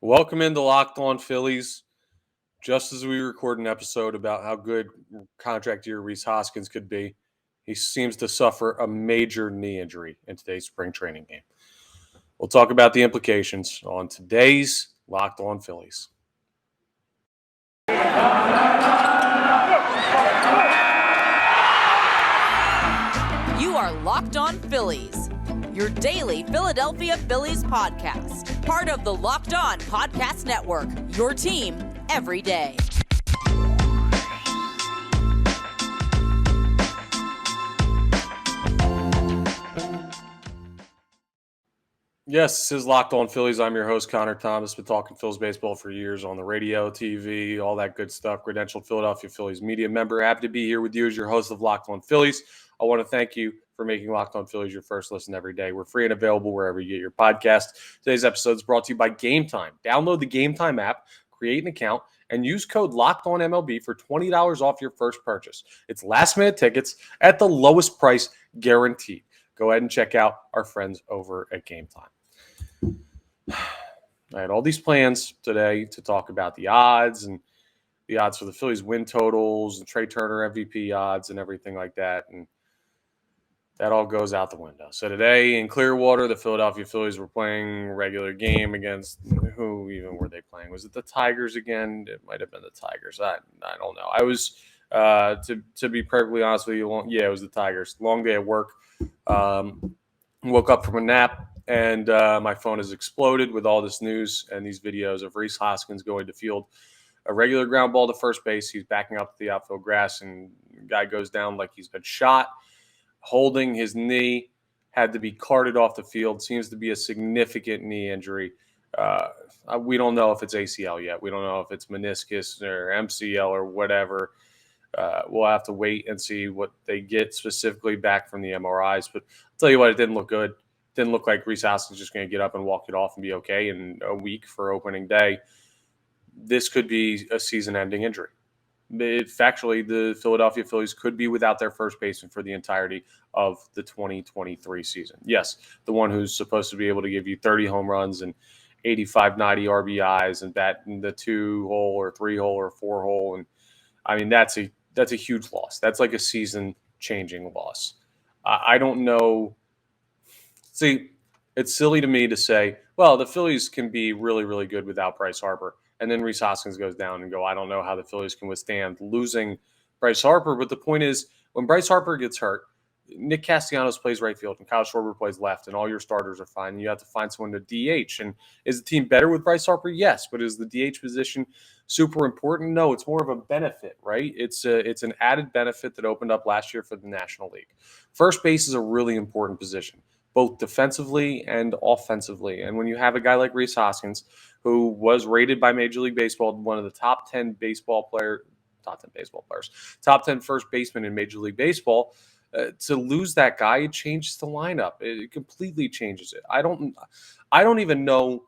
Welcome into Locked On Phillies. Just as we record an episode about how good contract year Rhys Hoskins could be, he seems to suffer a major knee injury in today's spring training game. We'll talk about the implications on today's Locked On Phillies. You are Locked On Phillies, your daily Philadelphia Phillies podcast. Part of the Locked On Podcast Network, your team every day. Yes, this is Locked On Phillies. I'm your host, Connor Thomas. Been talking Phillies baseball for years on the radio, TV, all that good stuff. Credentialed Philadelphia Phillies media member. Happy to be here with you as your host of Locked On Phillies. I want to thank you for making Locked On Phillies your first listen every day. We're free and available wherever you get your podcast. Today's episode is brought to you by Gametime. Download the Gametime app, create an account, and use code LOCKEDONMLB for $20 off your first purchase. It's last-minute tickets at the lowest price guaranteed. Go ahead and check out our friends over at Gametime. I had all these plans today to talk about the odds and the odds for the Phillies win totals and Trea Turner MVP odds and everything like that. And that all goes out the window. So today in Clearwater, the Philadelphia Phillies were playing a regular game against who even were they playing? Was it the Tigers again? It might have been the Tigers. I don't know. I was, to be perfectly honest with you, it was the Tigers. Long day at work. Woke up from a nap. And my phone has exploded with all this news and these videos of Rhys Hoskins going to field a regular ground ball to first base. He's backing up the outfield grass, and the guy goes down like he's been shot, holding his knee, had to be carted off the field. Seems to be a significant knee injury. We don't know if it's ACL yet. We don't know if it's meniscus or MCL or whatever. We'll have to wait and see what they get specifically back from the MRIs. But I'll tell you what, it didn't look good. Didn't look like Rhys Hoskins just going to get up and walk it off and be okay in a week for opening day. This could be a season-ending injury. Factually, the Philadelphia Phillies could be without their first baseman for the entirety of the 2023 season. Yes, the one who's supposed to be able to give you 30 home runs and 85, 90 RBIs and bat in the 2-hole or 3-hole or 4-hole. And I mean, that's a huge loss. That's like a season-changing loss. I don't know. See, it's silly to me to say, well, the Phillies can be really, really good without Bryce Harper. And then Rhys Hoskins goes down and I don't know how the Phillies can withstand losing Bryce Harper. But the point is, when Bryce Harper gets hurt, Nick Castellanos plays right field and Kyle Schwarber plays left, and all your starters are fine. And you have to find someone to DH. And is the team better with Bryce Harper? Yes. But is the DH position super important? No, it's more of a benefit, right? It's an added benefit that opened up last year for the National League. First base is a really important position, both defensively and offensively. And when you have a guy like Rhys Hoskins, who was rated by Major League Baseball one of the top 10 top 10 first basemen in Major League Baseball, to lose that guy, it changes the lineup. It completely changes it. I don't even know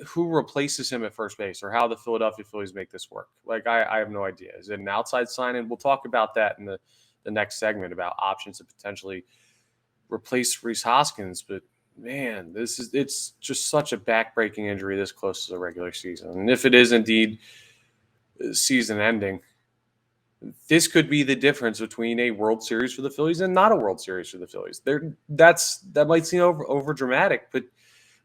who replaces him at first base or how the Philadelphia Phillies make this work. Like, I have no idea. Is it an outside sign-in? We'll talk about that in the next segment about options to potentially replace Rhys Hoskins, but man, it's just such a back-breaking injury this close to the regular season. And if it is indeed season-ending, this could be the difference between a World Series for the Phillies and not a World Series for the Phillies. That might seem over dramatic, but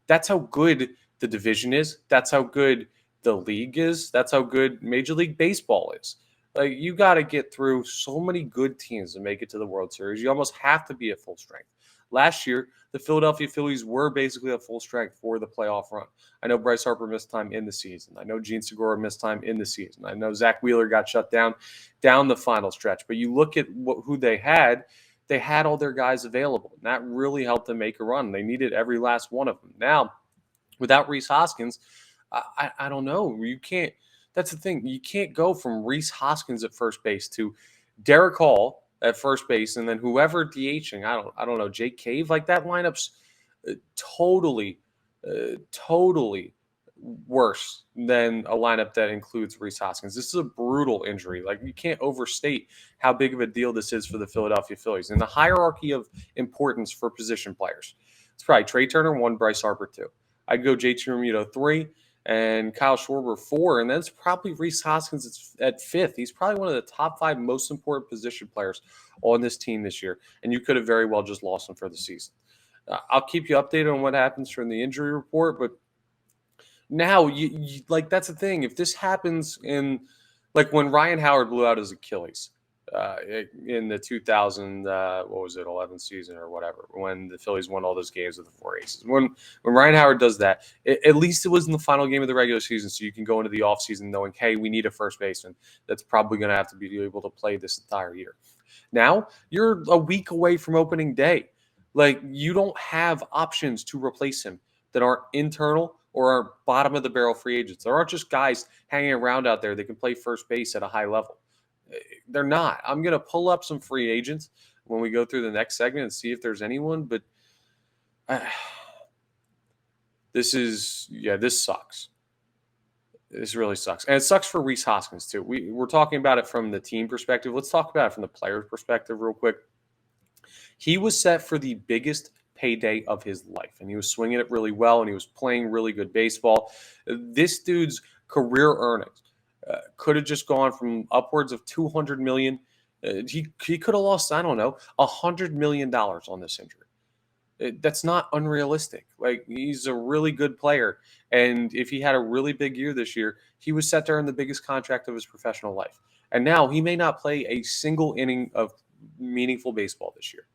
that's how good the division is. That's how good the league is. That's how good Major League Baseball is. Like, you got to get through so many good teams to make it to the World Series. You almost have to be at full strength. Last year, the Philadelphia Phillies were basically at full strength for the playoff run. I know Bryce Harper missed time in the season. I know Gene Segura missed time in the season. I know Zach Wheeler got shut down the final stretch. But you look at who they had all their guys available. And that really helped them make a run. They needed every last one of them. Now, without Rhys Hoskins, I don't know. You can't. That's the thing. You can't go from Rhys Hoskins at first base to Derek Hall at first base, and then whoever DHing. I don't know. Jake Cave, like that lineup's totally worse than a lineup that includes Rhys Hoskins. This is a brutal injury. Like, you can't overstate how big of a deal this is for the Philadelphia Phillies. In the hierarchy of importance for position players, it's probably Trea Turner 1, Bryce Harper 2. I'd go JT Realmuto 3, and Kyle Schwarber 4, and then it's probably Rhys Hoskins at 5th. He's probably one of the top 5 most important position players on this team this year, and you could have very well just lost him for the season. I'll keep you updated on what happens from the injury report, but now you like that's the thing. If this happens in like when Ryan Howard blew out his Achilles in the 2000 what was it 11 season or whatever, when the Phillies won all those games with the 4 aces, when Ryan Howard does that, at least it was in the final game of the regular season, so you can go into the offseason knowing, hey, we need a first baseman that's probably going to have to be able to play this entire year. Now you're a week away from opening day. Like, you don't have options to replace him that aren't internal or are bottom of the barrel free agents. There aren't just guys hanging around out there that can play first base at a high level. They're not. I'm going to pull up some free agents when we go through the next segment and see if there's anyone, but this sucks. This really sucks. And it sucks for Rhys Hoskins too. We're talking about it from the team perspective. Let's talk about it from the player's perspective real quick. He was set for the biggest payday of his life, and he was swinging it really well, and he was playing really good baseball. This dude's career earnings could have just gone from upwards of $200 million. He could have lost, I don't know, $100 million on this injury. That's not unrealistic. Like, he's a really good player, and if he had a really big year this year, he was set to earn the biggest contract of his professional life. And now he may not play a single inning of meaningful baseball this year.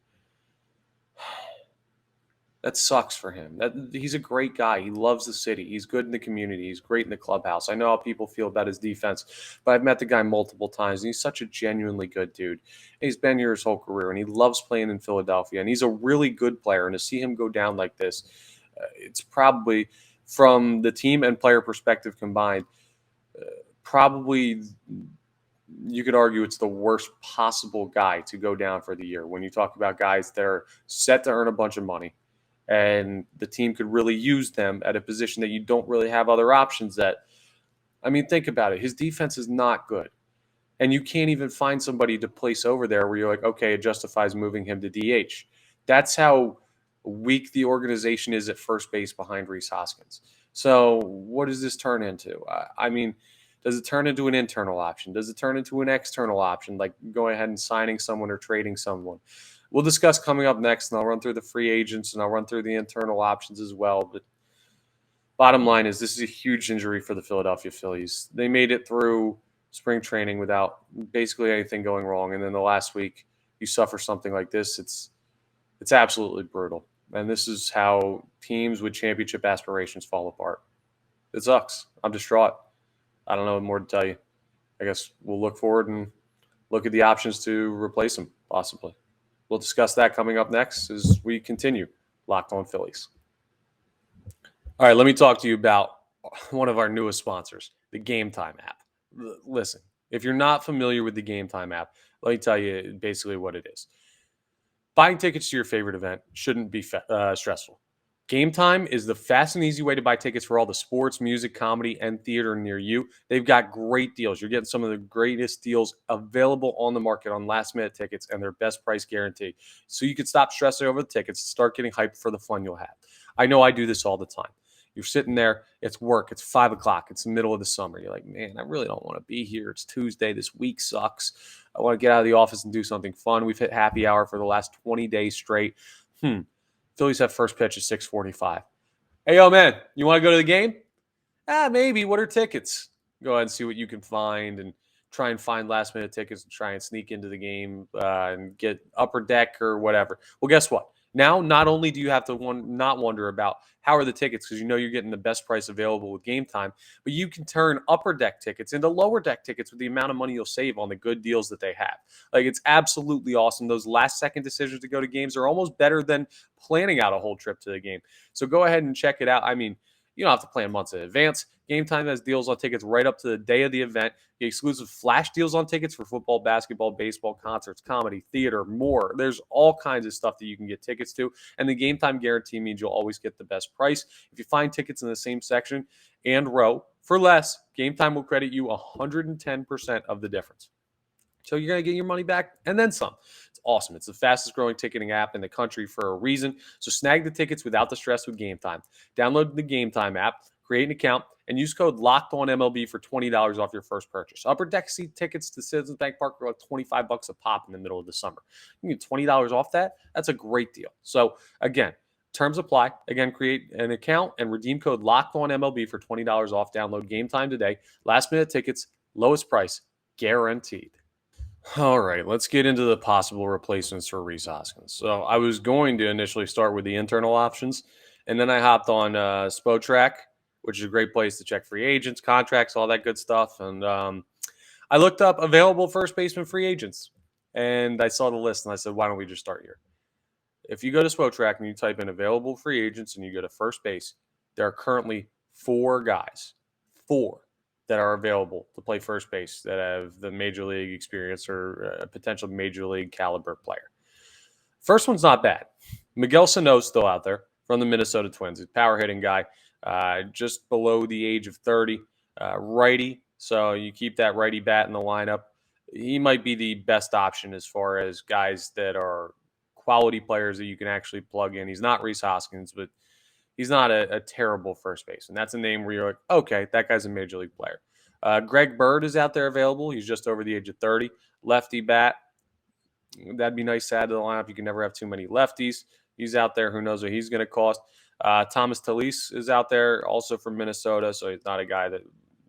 That sucks for him. He's a great guy. He loves the city. He's good in the community. He's great in the clubhouse. I know how people feel about his defense, but I've met the guy multiple times, and he's such a genuinely good dude. He's been here his whole career, and he loves playing in Philadelphia, and he's a really good player. And to see him go down like this, it's probably, from the team and player perspective combined, probably you could argue it's the worst possible guy to go down for the year when you talk about guys that are set to earn a bunch of money, and the team could really use them at a position that you don't really have other options at. I mean, think about it. His defense is not good, and you can't even find somebody to place over there where you're like, okay, it justifies moving him to DH. That's how weak the organization is at first base behind Rhys Hoskins. So what does this turn into? I mean, does it turn into an internal option? Does it turn into an external option, like going ahead and signing someone or trading someone? We'll discuss coming up next, and I'll run through the free agents, and I'll run through the internal options as well. But bottom line is, this is a huge injury for the Philadelphia Phillies. They made it through spring training without basically anything going wrong, and then the last week you suffer something like this. It's absolutely brutal, and this is how teams with championship aspirations fall apart. It sucks. I'm distraught. I don't know what more to tell you. I guess we'll look forward and look at the options to replace him, possibly. We'll discuss that coming up next as we continue Locked On Phillies. All right, let me talk to you about one of our newest sponsors, the Gametime app. Listen, if you're not familiar with the Gametime app, let me tell you basically what it is. Buying tickets to your favorite event shouldn't be stressful. Gametime is the fast and easy way to buy tickets for all the sports, music, comedy, and theater near you. They've got great deals. You're getting some of the greatest deals available on the market on last-minute tickets and their best price guarantee. So you can stop stressing over the tickets and start getting hyped for the fun you'll have. I know I do this all the time. You're sitting there, it's work, it's 5 o'clock, it's the middle of the summer. You're like, man, I really don't want to be here. It's Tuesday, this week sucks. I want to get out of the office and do something fun. We've hit happy hour for the last 20 days straight. Phillies have first pitch at 6:45. Hey, yo, man, you want to go to the game? Maybe. What are tickets? Go ahead and see what you can find and try and find last-minute tickets and try and sneak into the game and get upper deck or whatever. Well, guess what? Now, not only do you have to not wonder about how are the tickets, because you know you're getting the best price available with Gametime, but you can turn upper deck tickets into lower deck tickets with the amount of money you'll save on the good deals that they have. Like, it's absolutely awesome. Those last-second decisions to go to games are almost better than planning out a whole trip to the game. So go ahead and check it out. I mean, you don't have to plan months in advance. Gametime has deals on tickets right up to the day of the event. The exclusive flash deals on tickets for football, basketball, baseball, concerts, comedy, theater, more. There's all kinds of stuff that you can get tickets to. And the Gametime guarantee means you'll always get the best price. If you find tickets in the same section and row for less, Gametime will credit you 110% of the difference. So you're going to get your money back and then some. It's awesome. It's the fastest growing ticketing app in the country for a reason. So snag the tickets without the stress with Gametime. Download the Gametime app, create an account, and use code LOCKEDONMLB for $20 off your first purchase. Upper Deck seat tickets to Citizens Bank Park are like $25 a pop in the middle of the summer. You get $20 off that. That's a great deal. So again, terms apply. Again, create an account and redeem code LOCKEDONMLB for $20 off. Download Gametime today. Last minute tickets, lowest price, guaranteed. All right, let's get into the possible replacements for Rhys Hoskins. So I was going to initially start with the internal options, and then I hopped on Spotrac, which is a great place to check free agents, contracts, all that good stuff. And I looked up available first baseman free agents, and I saw the list, and I said, why don't we just start here? If you go to Spotrac and you type in available free agents and you go to first base, there are currently four guys, that are available to play first base that have the major league experience or a potential major league caliber player. First one's not bad. Miguel Sano's still out there from the Minnesota Twins. He's a power hitting guy, just below the age of 30, righty. So you keep that righty bat in the lineup. He might be the best option as far as guys that are quality players that you can actually plug in. He's not Rhys Hoskins, but he's not a terrible first baseman. That's a name where you're like, okay, that guy's a major league player. Greg Bird is out there available. He's just over the age of 30. Lefty bat. That'd be nice to add to the lineup. You can never have too many lefties. He's out there. Who knows what he's going to cost. Thomas Talise is out there, also from Minnesota, so he's not a guy that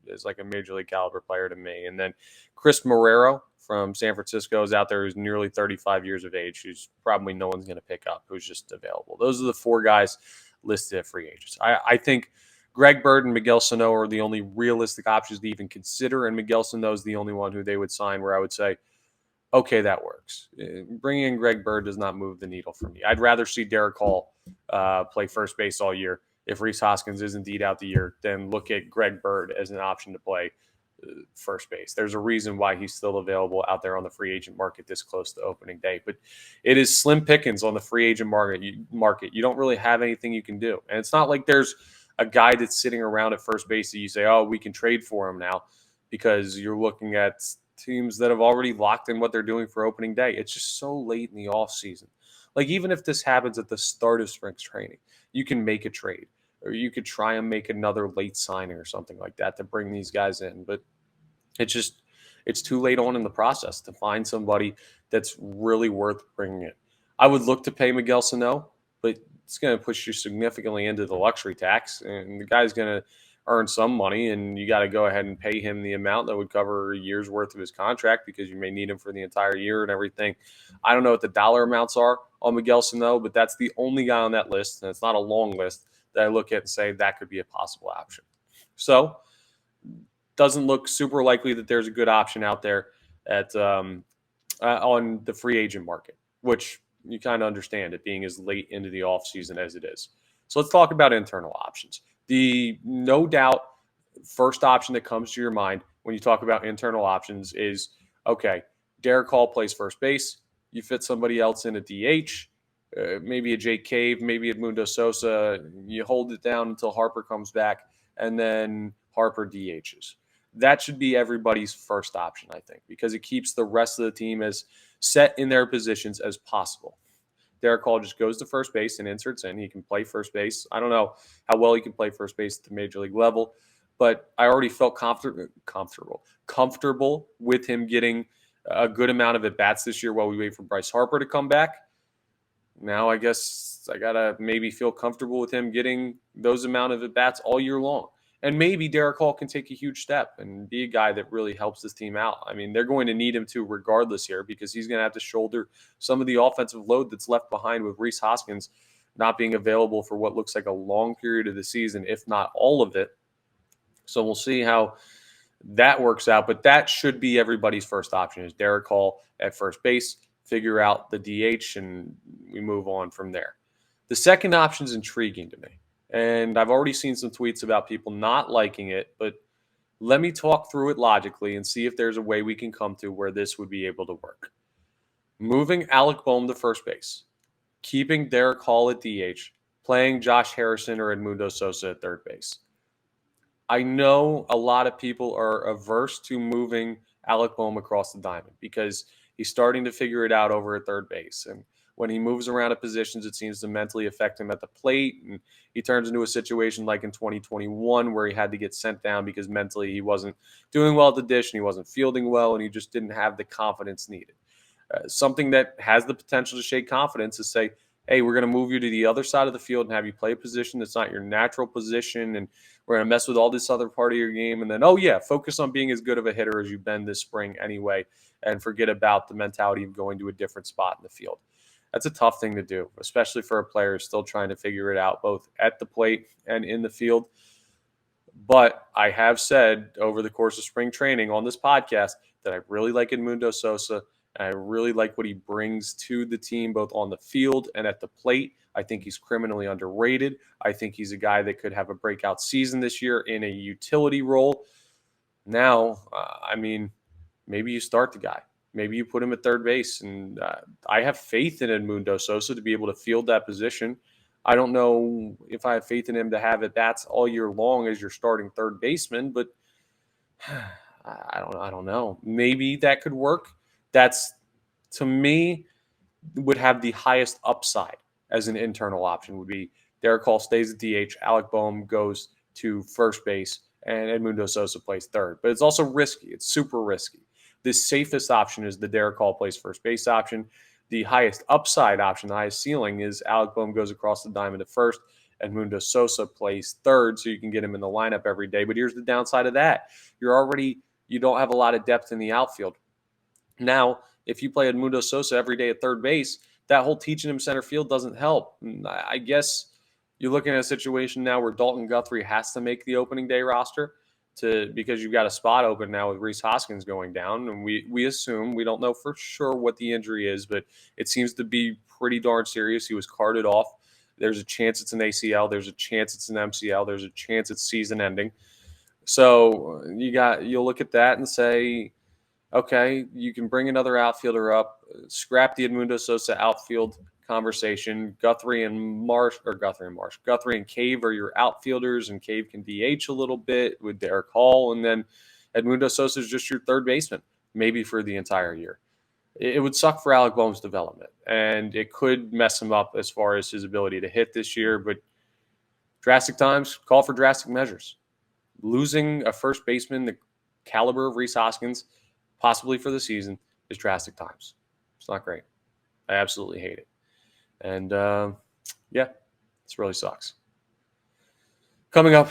is like a major league caliber player to me. And then Chris Marrero from San Francisco is out there, who's nearly 35 years of age, who's probably no one's going to pick up, who's just available. Those are the four guys listed at free agents. I think Greg Bird and Miguel Sano are the only realistic options to even consider, and Miguel Sano is the only one who they would sign where I would say, okay, that works. Bringing in Greg Bird does not move the needle for me. I'd rather see Derek Hall play first base all year if Rhys Hoskins is indeed out the year than look at Greg Bird as an option to play first base. There's a reason why he's still available out there on the free agent market this close to opening day, but it is slim pickings on the free agent market. You don't really have anything you can do. And it's not like there's a guy that's sitting around at first base that you say, oh, we can trade for him now, because you're looking at teams that have already locked in what they're doing for opening day. It's just so late in the off season. Like, even if this happens at the start of spring training, you can make a trade, or you could try and make another late signing or something like that to bring these guys in. But it's too late on in the process to find somebody that's really worth bringing in. I would look to pay Miguel Sano, but it's going to push you significantly into the luxury tax, and the guy's going to earn some money, and you got to go ahead and pay him the amount that would cover a year's worth of his contract, because you may need him for the entire year and everything. I don't know what the dollar amounts are on Miguel Sano, but that's the only guy on that list, and it's not a long list, that I look at and say that could be a possible option. So doesn't look super likely that there's a good option out there at on the free agent market, which you kind of understand it being as late into the offseason as it is. So let's talk about internal options. The no doubt first option that comes to your mind when you talk about internal options is, okay, Derek Hall plays first base. You fit somebody else in at DH, maybe a Jake Cave, maybe a Edmundo Sosa. You hold it down until Harper comes back, and then Harper DHs. That should be everybody's first option, I think, because it keeps the rest of the team as set in their positions as possible. Derek Hall just goes to first base and inserts in. He can play first base. I don't know how well he can play first base at the major league level, but I already felt comfortable with him getting a good amount of at-bats this year while we wait for Bryce Harper to come back. Now I guess I got to maybe feel comfortable with him getting those amount of at-bats all year long. And maybe Derek Hall can take a huge step and be a guy that really helps this team out. I mean, they're going to need him to regardless here, because he's going to have to shoulder some of the offensive load that's left behind with Rhys Hoskins not being available for what looks like a long period of the season, if not all of it. So we'll see how that works out. But that should be everybody's first option, is Derek Hall at first base, figure out the DH, and we move on from there. The second option is intriguing to me. And I've already seen some tweets about people not liking it, but let me talk through it logically and see if there's a way we can come to where this would be able to work. Moving Alec Boehm to first base, keeping Derek Hall at DH, playing Josh Harrison or Edmundo Sosa at third base. I know a lot of people are averse to moving Alec Boehm across the diamond because he's starting to figure it out over at third base. And when he moves around at positions, it seems to mentally affect him at the plate. And he turns into a situation like in 2021 where he had to get sent down because mentally he wasn't doing well at the dish and he wasn't fielding well and he just didn't have the confidence needed. Something that has the potential to shake confidence is say, hey, we're going to move you to the other side of the field and have you play a position that's not your natural position. And we're going to mess with all this other part of your game. And then, oh, yeah, focus on being as good of a hitter as you've been this spring anyway. And forget about the mentality of going to a different spot in the field. That's a tough thing to do, especially for a player who's still trying to figure it out both at the plate and in the field. But I have said over the course of spring training on this podcast that I really like Edmundo Sosa. I really like what he brings to the team, both on the field and at the plate. I think he's criminally underrated. I think he's a guy that could have a breakout season this year in a utility role. Now, maybe you start the guy. Maybe you put him at third base. And I have faith in Edmundo Sosa to be able to field that position. I don't know if I have faith in him to have at-bats all year long as your starting third baseman, but I don't know. Maybe that could work. That's, to me, would have the highest upside as an internal option would be Derek Hall stays at DH, Alec Boehm goes to first base, and Edmundo Sosa plays third. But it's also risky. It's super risky. The safest option is the Derek Hall plays first base option. The highest upside option, the highest ceiling, is Alec Boehm goes across the diamond at first, Edmundo Sosa plays third, so you can get him in the lineup every day. But here's the downside of that. You don't have a lot of depth in the outfield. Now, if you play Edmundo Sosa every day at third base, that whole teaching him center field doesn't help. I guess you're looking at a situation now where Dalton Guthrie has to make the opening day roster because you've got a spot open now with Rhys Hoskins going down. And we assume, we don't know for sure what the injury is, but it seems to be pretty darn serious. He was carted off. There's a chance it's an ACL. There's a chance it's an MCL. There's a chance it's season ending. So you'll look at that and say, okay, you can bring another outfielder up, scrap the Edmundo Sosa outfield conversation. Guthrie and Cave are your outfielders, and Cave can DH a little bit with Derek Hall, and then Edmundo Sosa is just your third baseman, maybe for the entire year. It would suck for Alec Boehm's development, and it could mess him up as far as his ability to hit this year, but drastic times call for drastic measures. Losing a first baseman the caliber of Rhys Hoskins, possibly for the season, is drastic times. It's not great. I absolutely hate it. And, this really sucks. Coming up,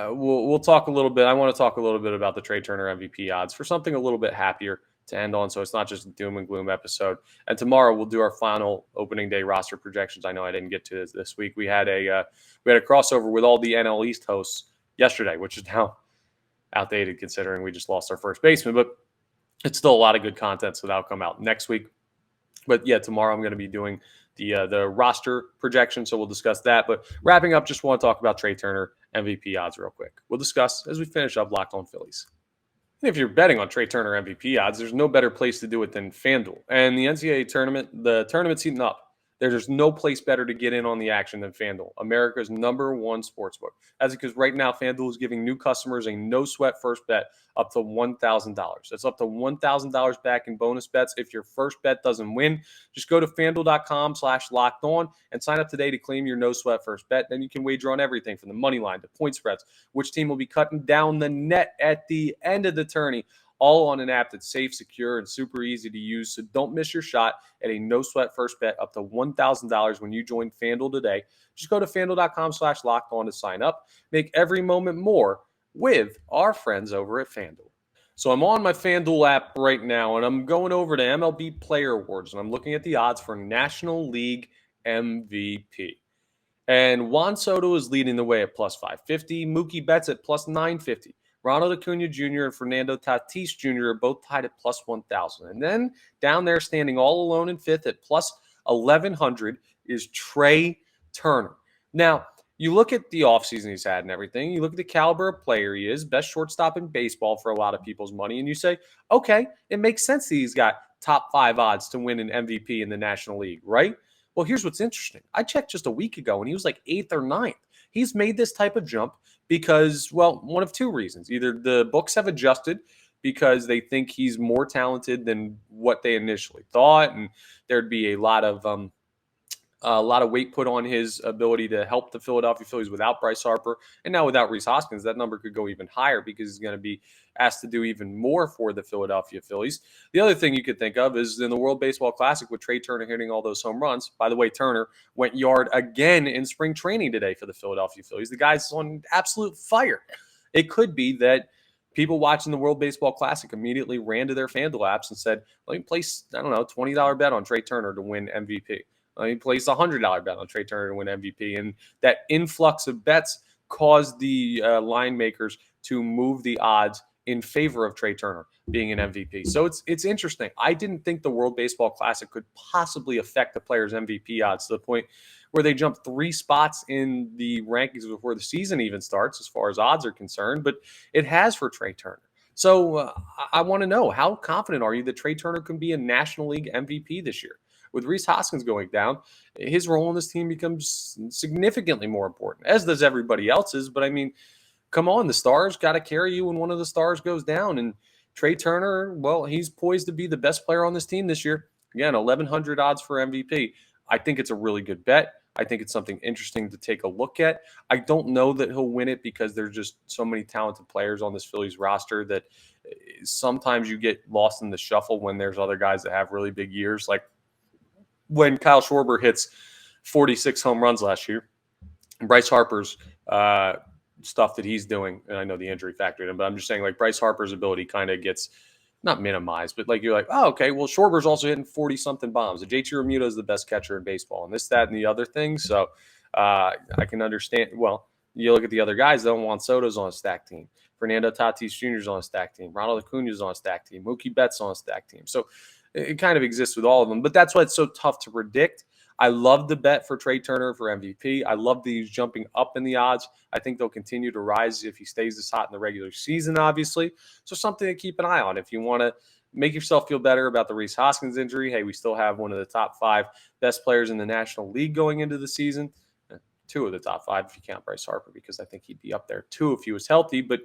we'll talk a little bit. I want to talk a little bit about the Trea Turner MVP odds for something a little bit happier to end on, so it's not just a doom and gloom episode. And tomorrow we'll do our final opening day roster projections. I know I didn't get to this week. We had a crossover with all the NL East hosts yesterday, which is now outdated considering we just lost our first baseman, but it's still a lot of good content, so that'll come out next week. But yeah, tomorrow I'm going to be doing the roster projection, so we'll discuss that. But wrapping up, just want to talk about Trea Turner MVP odds real quick. We'll discuss as we finish up Locked On Phillies. And if you're betting on Trea Turner MVP odds, there's no better place to do it than FanDuel. And the NCAA tournament, the tournament's heating up. There's no place better to get in on the action than FanDuel, America's #1 sportsbook. That's because right now FanDuel is giving new customers a no-sweat first bet up to $1,000. That's up to $1,000 back in bonus bets if your first bet doesn't win. Just go to FanDuel.com/lockedon and sign up today to claim your no-sweat first bet. Then you can wager on everything from the money line to point spreads, which team will be cutting down the net at the end of the tourney, all on an app that's safe, secure, and super easy to use. So don't miss your shot at a no-sweat first bet up to $1,000 when you join FanDuel today. Just go to FanDuel.com/lockedon to sign up. Make every moment more with our friends over at FanDuel. So I'm on my FanDuel app right now, and I'm going over to MLB Player Awards, and I'm looking at the odds for National League MVP. And Juan Soto is leading the way at plus 550. Mookie Betts at plus 950. Ronald Acuna Jr. and Fernando Tatis Jr. are both tied at plus 1,000. And then down there standing all alone in fifth at plus 1,100 is Trea Turner. Now, you look at the offseason he's had and everything. You look at the caliber of player he is, best shortstop in baseball for a lot of people's money. And you say, okay, it makes sense that he's got top 5 odds to win an MVP in the National League, right? Well, here's what's interesting. I checked just a week ago, and he was like 8th or 9th. He's made this type of jump because, well, one of two reasons. Either the books have adjusted because they think he's more talented than what they initially thought, and there'd be a lot of weight put on his ability to help the Philadelphia Phillies without Bryce Harper. And now without Rhys Hoskins, that number could go even higher because he's going to be asked to do even more for the Philadelphia Phillies. The other thing you could think of is in the World Baseball Classic with Trea Turner hitting all those home runs. By the way, Turner went yard again in spring training today for the Philadelphia Phillies. The guy's on absolute fire. It could be that people watching the World Baseball Classic immediately ran to their FanDuel apps and said, let me place, I don't know, $20 bet on Trea Turner to win MVP. He placed a $100 bet on Trea Turner to win MVP. And that influx of bets caused the line makers to move the odds in favor of Trea Turner being an MVP. So it's interesting. I didn't think the World Baseball Classic could possibly affect the players' MVP odds to the point where they jumped 3 spots in the rankings before the season even starts as far as odds are concerned. But it has for Trea Turner. So I want to know, how confident are you that Trea Turner can be a National League MVP this year? With Rhys Hoskins going down, his role in this team becomes significantly more important, as does everybody else's. But I mean, come on, the stars got to carry you when one of the stars goes down. And Trea Turner, well, he's poised to be the best player on this team this year. Again, 1,100 odds for MVP. I think it's a really good bet. I think it's something interesting to take a look at. I don't know that he'll win it because there's just so many talented players on this Phillies roster that sometimes you get lost in the shuffle when there's other guys that have really big years. Like when Kyle Schwarber hits 46 home runs last year, Bryce Harper's stuff that he's doing, and I know the injury factored in, but I'm just saying, like, Bryce Harper's ability kind of gets not minimized, but like you're like, oh, okay, well, Schwarber's also hitting 40-something bombs. And JT Realmuto is the best catcher in baseball, and this, that, and the other thing. So I can understand. Well, you look at the other guys, though. Juan Soto's on a stacked team. Fernando Tatis Jr. is on a stacked team. Ronald Acuna is on a stacked team. Mookie Betts on a stacked team. So it kind of exists with all of them, but that's why it's so tough to predict. I love the bet for Trea Turner for MVP. I love that he's jumping up in the odds. I think they'll continue to rise if he stays this hot in the regular season, obviously. So something to keep an eye on. If you want to make yourself feel better about the Rhys Hoskins injury, hey, we still have one of the top 5 best players in the National League going into the season. 2 of the top 5 if you count Bryce Harper, because I think he'd be up there too if he was healthy. But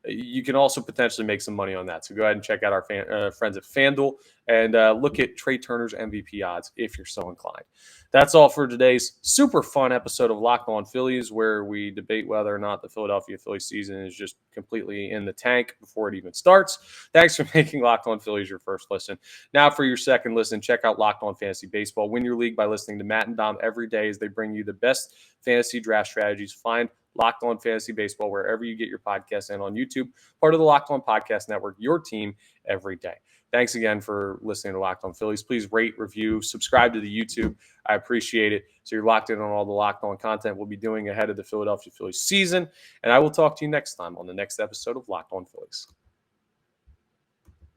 you can also potentially make some money on that. So go ahead and check out our friends at FanDuel and look at Trea Turner's MVP odds if you're so inclined. That's all for today's super fun episode of Locked On Phillies, where we debate whether or not the Philadelphia Phillies season is just completely in the tank before it even starts. Thanks for making Locked On Phillies your first listen. Now for your second listen, check out Locked On Fantasy Baseball. Win your league by listening to Matt and Dom every day as they bring you the best fantasy draft strategies. Find Locked On Fantasy Baseball wherever you get your podcasts and on YouTube, part of the Locked On Podcast Network, your team every day. Thanks again for listening to Locked On Phillies. Please rate, review, subscribe to the YouTube. I appreciate it. So you're locked in on all the Locked On content we'll be doing ahead of the Philadelphia Phillies season. And I will talk to you next time on the next episode of Locked On Phillies.